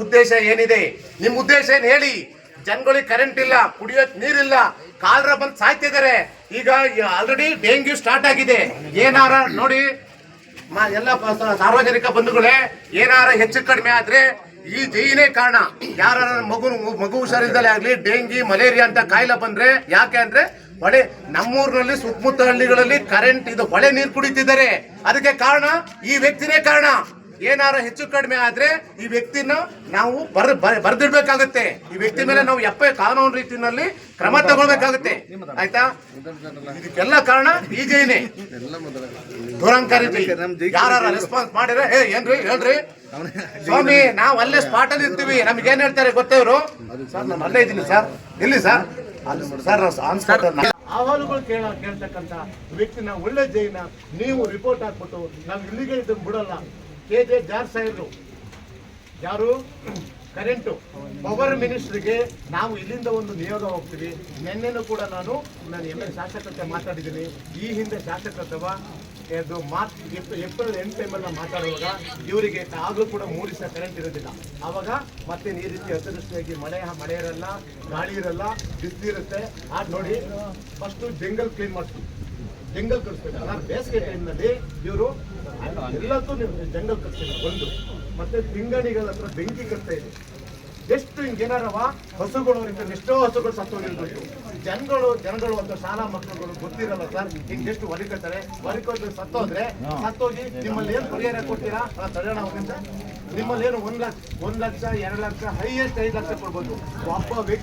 ಉದ್ದೇಶ ಏನಿದೆ? ನಿಮ್ಮ ಉದ್ದೇಶ ಏನ್ ಹೇಳಿ? ಜನಗಳಿಗೆ ಕರೆಂಟ್ ಇಲ್ಲ, ಕುಡಿಯೋಕ್ ನೀರಿಲ್ಲ, ಕಾಲರ ಬಂದು ಸಾಯ್ತಿದ್ದಾರೆ. ಈಗ ಆಲ್ರೆಡಿ ಡೆಂಗ್ಯೂ ಸ್ಟಾರ್ಟ್ ಆಗಿದೆ. ಏನಾರ ನೋಡಿ ಎಲ್ಲ ಸಾರ್ವಜನಿಕ ಬಂಧುಗಳೇ, ಏನಾರ ಹೆಚ್ಚು ಕಡಿಮೆ ಆದ್ರೆ ಈ ಜೈನೇ ಕಾರಣ. ಯಾರ ಮಗು ಹುಷಾರಿದ್ದಲೇ ಆಗ್ಲಿ ಡೆಂಗಿ ಮಲೇರಿಯಾ ಅಂತ ಕಾಯಿಲೆ ಬಂದ್ರೆ ಯಾಕೆ ಅಂದ್ರೆ ಹೊಳೆ ನಮ್ಮೂರಿನಲ್ಲಿ ಸುತ್ತಮುತ್ತ ಹಳ್ಳಿಗಳಲ್ಲಿ ಕರೆಂಟ್ ಇದು ಹೊಳೆ ನೀರು ಕುಡಿತಿದ್ದಾರೆ. ಅದಕ್ಕೆ ಕಾರಣ ಈ ವ್ಯಕ್ತಿನೇ ಕಾರಣ. ಏನಾರ ಹೆಚ್ಚು ಕಡಿಮೆ ಆದ್ರೆ ಈ ವ್ಯಕ್ತಿನ ನಾವು ಬರ್ದಿಡ್ಬೇಕಾಗುತ್ತೆ. ಈ ವ್ಯಕ್ತಿ ಮೇಲೆ ನಾವು ಕಾನೂನು ರೀತಿಯಲ್ಲಿ ಕ್ರಮ ತಗೊಳ್ಬೇಕಾಗುತ್ತೆ. ಆಯ್ತಾ? ಇದಕ್ಕೆಲ್ಲ ಕಾರಣ ಬಿಜೆನೇ. ದುರಂಕಾರಿ ಯಾರ ರೆಸ್ಪಾನ್ಸ್ ಮಾಡಿದ್ರೆ ಏನ್ರಿ ಹೇಳ್ರಿ ಸ್ವಾಮಿ, ನಾವ್ ಅಲ್ಲೇ ಸ್ಪಾಟ್ ಅಲ್ಲಿ ಇರ್ತೀವಿ. ನಮ್ಗೆ ಏನ್ ಹೇಳ್ತಾರೆ ಗೊತ್ತೇವ್ರು? ಸರ್ ನಾನು ಅಲ್ಲೇ ಇದ್ದೀನಿ ಸರ್, ಇಲ್ಲಿ ಸರ್ ಸರ್ ಅಹವಾಲುಗಳು ಕೇಳ್ತಕ್ಕಂತ ವ್ಯಕ್ತಿನ ಒಳ್ಳೆ ಜೈನ ನೀವು ರಿಪೋರ್ಟ್ ಹಾಕ್ಬಿಟ್ಟು ನಾವು ಇಲ್ಲಿಗೆ ಇದನ್ನ ಬಿಡಲ್ಲ. KJ ಜಾರ್ಜ್ ಸಾಹೇಬ್ರು ಯಾರು ಕರೆಂಟು ಪವರ್ ಮಿನಿಸ್ಟ್ರಿಗೆ ನಾವು ಇಲ್ಲಿಂದ ಒಂದು ನಿಯೋಗ ಹೋಗ್ತೀವಿ. ನಿನ್ನೆನೂ ಕೂಡ ನಾನು ML ಶಾಸಕತೆ ಮಾತಾಡಿದ್ದೀನಿ. ಈ ಹಿಂದೆ ಶಾಸಕತ್ವ ಏಪ್ರಿಲ್ 8 ಟೈಮಲ್ಲಿ ಮಾತಾಡುವಾಗ ಇವರಿಗೆ ಆಗಲೂ ಕೂಡ 3 ದಿವಸ ಕರೆಂಟ್ ಇರೋದಿಲ್ಲ. ಆವಾಗ ಮತ್ತೆ ಈ ರೀತಿ ಅತಿವೃಷ್ಟಿಯಾಗಿ ಮಳೆ ಇರಲ್ಲ, ಗಾಳಿ ಇರಲ್ಲ, ಬಿಸಿಲಿರುತ್ತೆ. ಆಗ ನೋಡಿ ಫಸ್ಟ್ ಜಂಗಲ್ ಕ್ಲೀನ್ ಮಾಡ್ತೀವಿ, ಜಂಗಲ್ ಕಳಿಸ್ಬೇಕು. ನಾನು ಬೇಸಿಗೆ ಟೈಮ್ನಲ್ಲಿ ಇವರು ಎಲ್ಲಕ್ಕೂ ಜಂಗಲ್ ಕಳಿಸ್ತಿಲ್ಲ. ಒಂದು ಮತ್ತೆ ತಿಂಗಣಿಗಳ ಹತ್ರ ಬೆಂಕಿ ಕಟ್ತಾ ಇದೆ. ಎಷ್ಟು ಹಿಂಗೇನಾರವ ಹಸುಗಳು ಎಷ್ಟೋ ಹಸುಗಳು ಸತ್ತೋಗಿರ್ಬೇಕು. ಜನಗಳು ಒಂದು ಶಾಲಾ ಮಕ್ಕಳುಗಳು ಗೊತ್ತಿರಲ್ಲ ಸರ್, ಹಿಂಗೆಷ್ಟು ಹೊರಿಕೊಳ್ತಾರೆ. ಹೊರಿಕೊಟ್ಟು ಸತ್ತೋದ್ರೆ ಸತ್ತೋಗಿ ನಿಮ್ಮಲ್ಲಿ ಏನು ಪರಿಹಾರ ಕೊಡ್ತೀರಾ? ತಡೆಯೋಣ ಹೋಗಿಂದ ನಿಮ್ಮಲ್ಲಿ ಏನು 1 ಲಕ್ಷ 2 ಲಕ್ಷ ಹೈಯೆಸ್ಟ್ 5 ಲಕ್ಷ ಕೊಡ್ಬೋದು. ಒಬ್ಬ ವ್ಯಕ್ತಿ